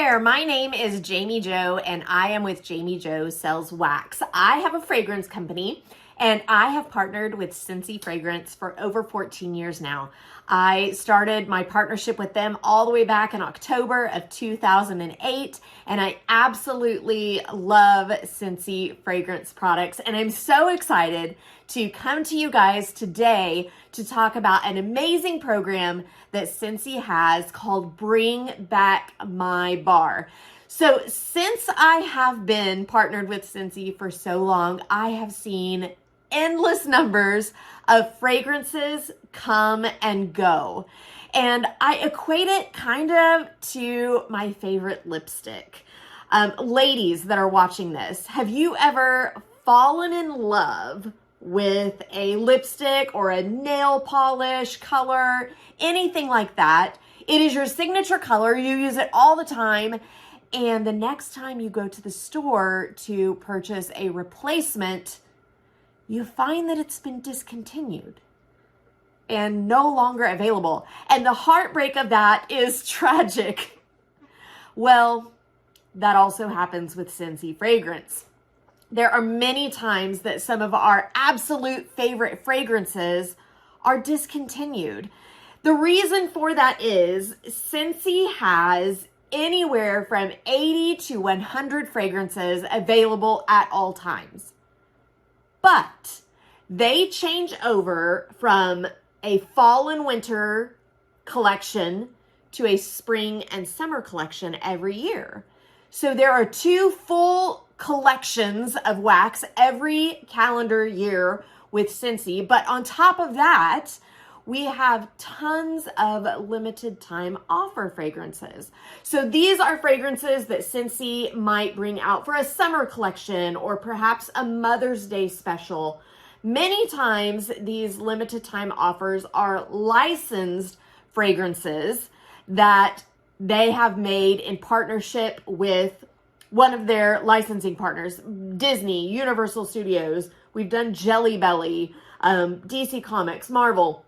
there, my name is Jami Jo and I am with Jami Jo Sells Wax. I have a fragrance company and I have partnered with Scentsy Fragrance for over 14 years now. I started my partnership with them all the way back in October of 2008 and I absolutely love Scentsy fragrance products and I'm so excited to come to you guys today to talk about an amazing program that Scentsy has called Bring Back My Bar. So since I have been partnered with Scentsy for so long, I have seen endless numbers of fragrances come and go. And I equate it kind of to my favorite lipstick. Ladies that are watching this, have you ever fallen in love with a lipstick or a nail polish color, anything like that? It is your signature color. You use it all the time. And the next time you go to the store to purchase a replacement, you find that it's been discontinued and no longer available. And the heartbreak of that is tragic. Well, that also happens with Scentsy fragrance. There are many times that some of our absolute favorite fragrances are discontinued. The reason for that is Scentsy has anywhere from 80 to 100 fragrances available at all times. But they change over from a fall and winter collection to a spring and summer collection every year. So there are 2 full collections of wax every calendar year with Scentsy. But on top of that, we have tons of limited time offer fragrances. So these are fragrances that Scentsy might bring out for a summer collection or perhaps a Mother's Day special. Many times these limited time offers are licensed fragrances that they have made in partnership with one of their licensing partners, Disney, Universal Studios. We've done Jelly Belly, DC Comics, Marvel,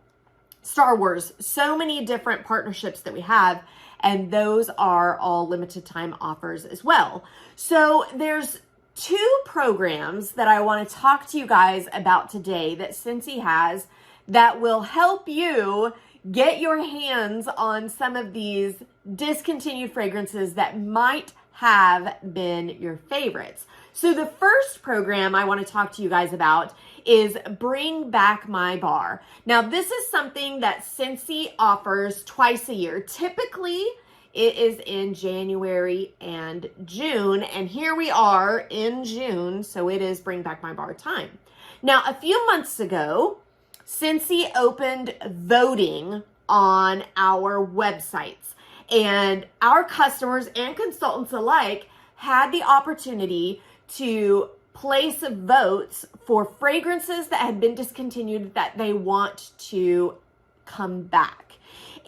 Star Wars, so many different partnerships that we have, and those are all limited time offers as well. So there's 2 programs that I want to talk to you guys about today that Scentsy has that will help you get your hands on some of these discontinued fragrances that might have been your favorites. So the first program I want to talk to you guys about is Bring Back My Bar. Now, this is something that Scentsy offers twice a year. Typically, it is in January and June, and here we are in June, so it is Bring Back My Bar time. Now, a few months ago, Scentsy opened voting on our websites, and our customers and consultants alike had the opportunity to place votes for fragrances that had been discontinued that they want to come back.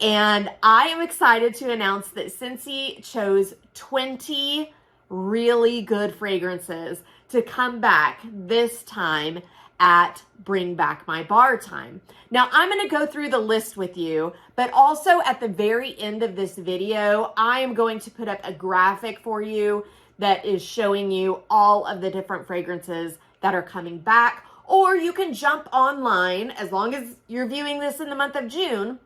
And I am excited to announce that Scentsy chose 20 really good fragrances to come back this time at Bring Back My Bar time. Now, I'm going to go through the list with you, but also at the very end of this video, I am going to put up a graphic for you that is showing you all of the different fragrances that are coming back. Or you can jump online, as long as you're viewing this in the month of June,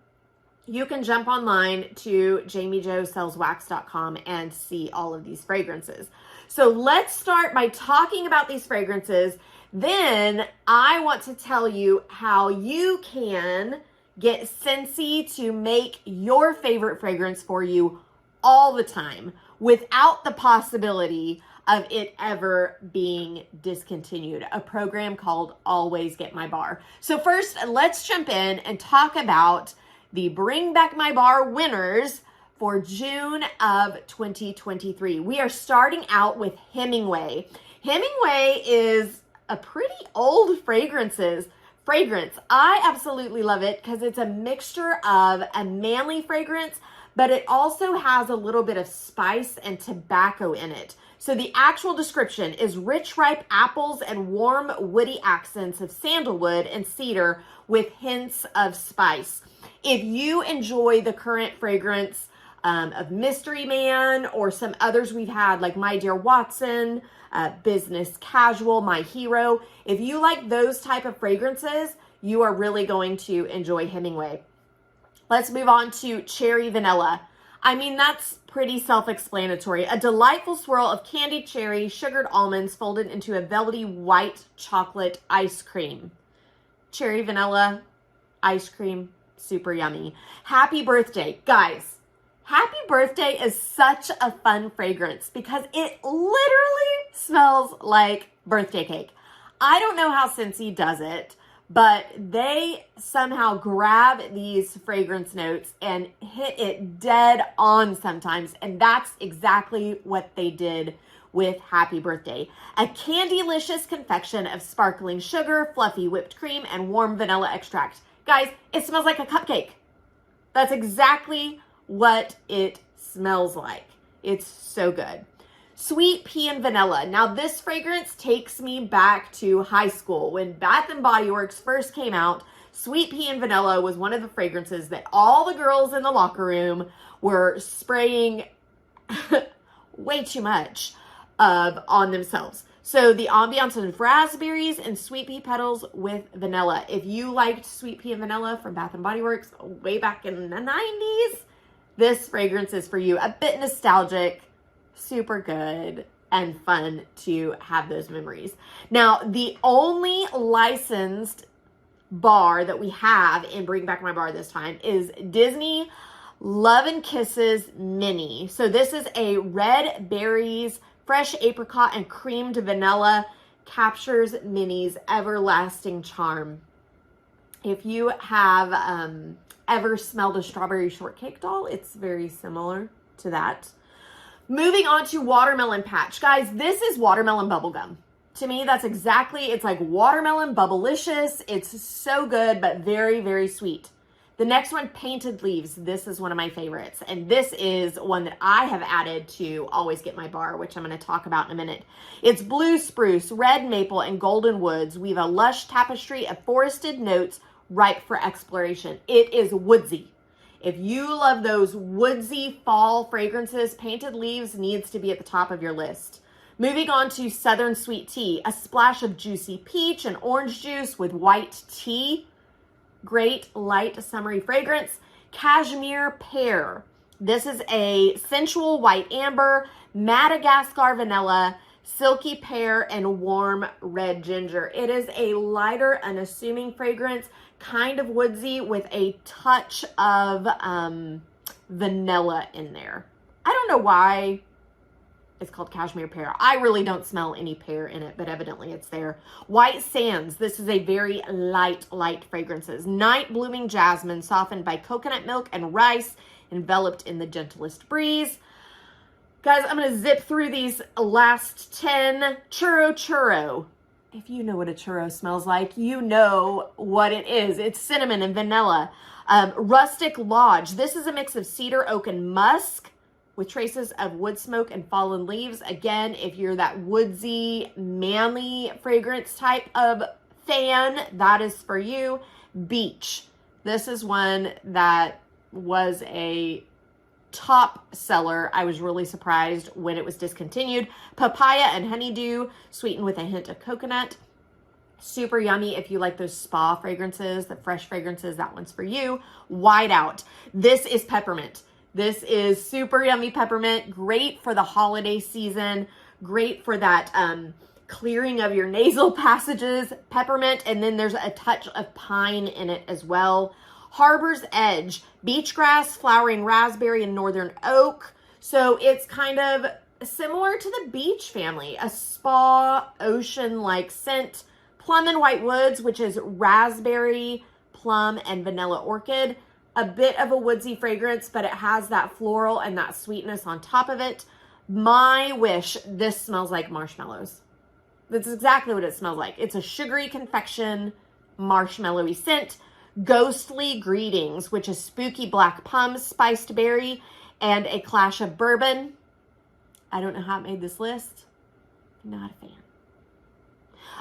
you can jump online to JamiJoSellsWax.com and see all of these fragrances. So let's start by talking about these fragrances. Then I want to tell you how you can get Scentsy to make your favorite fragrance for you all the time without the possibility of it ever being discontinued. A program called Always Get My Bar. So first, let's jump in and talk about the Bring Back My Bar winners for June of 2023. We are starting out with Hemingway. Hemingway is a pretty old fragrance. I absolutely love it because it's a mixture of a manly fragrance, but it also has a little bit of spice and tobacco in it. So the actual description is rich, ripe apples and warm, woody accents of sandalwood and cedar with hints of spice. If you enjoy the current fragrance of Mystery Man, or some others we've had like My Dear Watson, Business Casual, My Hero. If you like those type of fragrances, you are really going to enjoy Hemingway. Let's move on to Cherry Vanilla. I mean, that's pretty self-explanatory. A delightful swirl of candied cherry, sugared almonds folded into a velvety white chocolate ice cream. Cherry vanilla ice cream, super yummy. Happy Birthday. Guys, Happy Birthday is such a fun fragrance because it literally smells like birthday cake. I don't know how Scentsy does it, but they somehow grab these fragrance notes and hit it dead on sometimes. And that's exactly what they did with Happy Birthday. A candylicious confection of sparkling sugar, fluffy whipped cream, and warm vanilla extract. Guys, it smells like a cupcake. That's exactly what it smells like. It's so good. Sweet Pea and Vanilla. Now this fragrance takes me back to high school. When Bath & Body Works first came out, Sweet Pea and Vanilla was one of the fragrances that all the girls in the locker room were spraying way too much of on themselves. So the ambiance of raspberries and sweet pea petals with vanilla. If you liked Sweet Pea and Vanilla from Bath & Body Works way back in the 90s, this fragrance is for you. A bit nostalgic, super good, and fun to have those memories. Now, the only licensed bar that we have in Bring Back My Bar this time is Disney Love and Kisses Mini. So this is a red berries, fresh apricot, and creamed vanilla, captures Minnie's everlasting charm. If you have ever smelled a strawberry shortcake doll, it's very similar to that. Moving on to Watermelon Patch. Guys, this is watermelon bubblegum. To me, that's exactly, it's like watermelon bubblicious. It's so good, but very, very sweet. The next one, Painted Leaves. This is one of my favorites. And this is one that I have added to Always Get My Bar, which I'm going to talk about in a minute. It's blue spruce, red maple, and golden woods weave a lush tapestry of forested notes ripe for exploration. It is woodsy. If you love those woodsy fall fragrances, Painted Leaves needs to be at the top of your list. Moving on to Southern Sweet Tea, a splash of juicy peach and orange juice with white tea. Great light summery fragrance. Cashmere Pear. This is a sensual white amber, Madagascar vanilla, silky pear, and warm red ginger. It is a lighter, unassuming fragrance, kind of woodsy with a touch of vanilla in there. I don't know why it's called Cashmere Pear. I really don't smell any pear in it, but evidently it's there. White Sands. This is a very light fragrances. Night Blooming Jasmine, softened by coconut milk and rice, enveloped in the gentlest breeze. Guys, I'm going to zip through these last 10. Churro Churro. If you know what a churro smells like, you know what it is. It's cinnamon and vanilla. Rustic Lodge. This is a mix of cedar, oak, and musk with traces of wood smoke and fallen leaves. Again, if you're that woodsy, manly fragrance type of fan, that is for you. Beach. This is one that was a top seller. I was really surprised when it was discontinued. Papaya and honeydew, sweetened with a hint of coconut. Super yummy if you like those spa fragrances, the fresh fragrances, that one's for you. Whiteout. This is peppermint. This is super yummy peppermint. Great for the holiday season. Great for that clearing of your nasal passages. Peppermint, and then there's a touch of pine in it as well. Harbor's Edge, beach grass, flowering raspberry, and northern oak. So it's kind of similar to the beach family, a spa ocean-like scent. Plum and White Woods, which is raspberry, plum, and vanilla orchid. A bit of a woodsy fragrance, but it has that floral and that sweetness on top of it. My Wish, this smells like marshmallows. That's exactly what it smells like. It's a sugary confection, marshmallowy scent. Ghostly Greetings, which is spooky black plum, spiced berry, and a clash of bourbon. I don't know how it made this list. Not a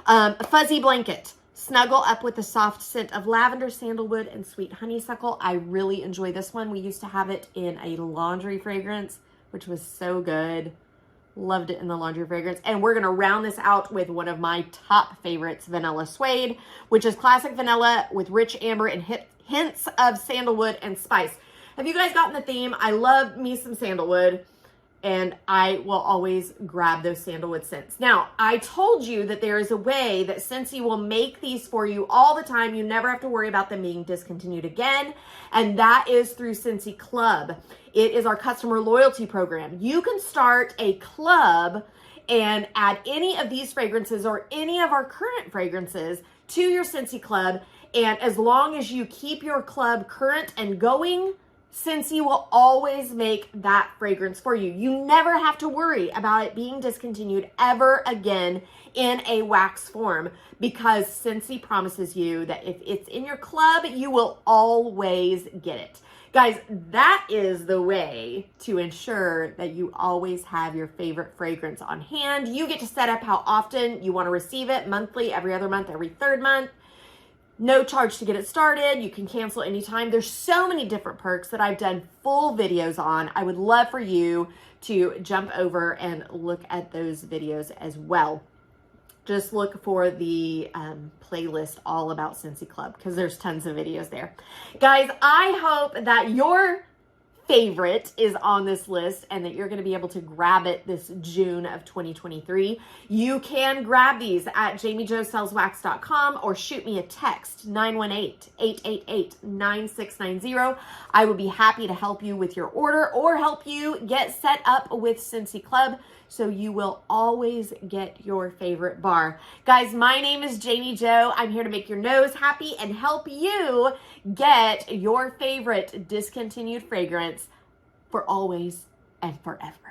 fan. Fuzzy Blanket, snuggle up with the soft scent of lavender, sandalwood, and sweet honeysuckle. I really enjoy this one. We used to have it in a laundry fragrance, which was so good. Loved it in the laundry fragrance. And we're going to round this out with one of my top favorites, Vanilla Suede, which is classic vanilla with rich amber and hints of sandalwood and spice. Have you guys gotten the theme? I love me some sandalwood, and I will always grab those sandalwood scents. Now, I told you that there is a way that Scentsy will make these for you all the time. You never have to worry about them being discontinued again, and that is through Scentsy Club. It is our customer loyalty program. You can start a club and add any of these fragrances or any of our current fragrances to your Scentsy Club, and as long as you keep your club current and going, Scentsy will always make that fragrance for you. You never have to worry about it being discontinued ever again in a wax form, because Scentsy promises you that if it's in your club, you will always get it. Guys, that is the way to ensure that you always have your favorite fragrance on hand. You get to set up how often you want to receive it, monthly, every other month, every third month. No charge to get it started. You can cancel anytime. There's so many different perks that I've done full videos on. I would love for you to jump over and look at those videos as well. Just look for the playlist all about Scentsy Club, because there's tons of videos there. Guys, I hope that your favorite is on this list and that you're going to be able to grab it this June of 2023. You can grab these at JamiJoSellsWax.com or shoot me a text, 918-888-9690. I would be happy to help you with your order or help you get set up with Scentsy Club, so you will always get your favorite bar. Guys, my name is Jami Jo. I'm here to make your nose happy and help you get your favorite discontinued fragrance for always and forever.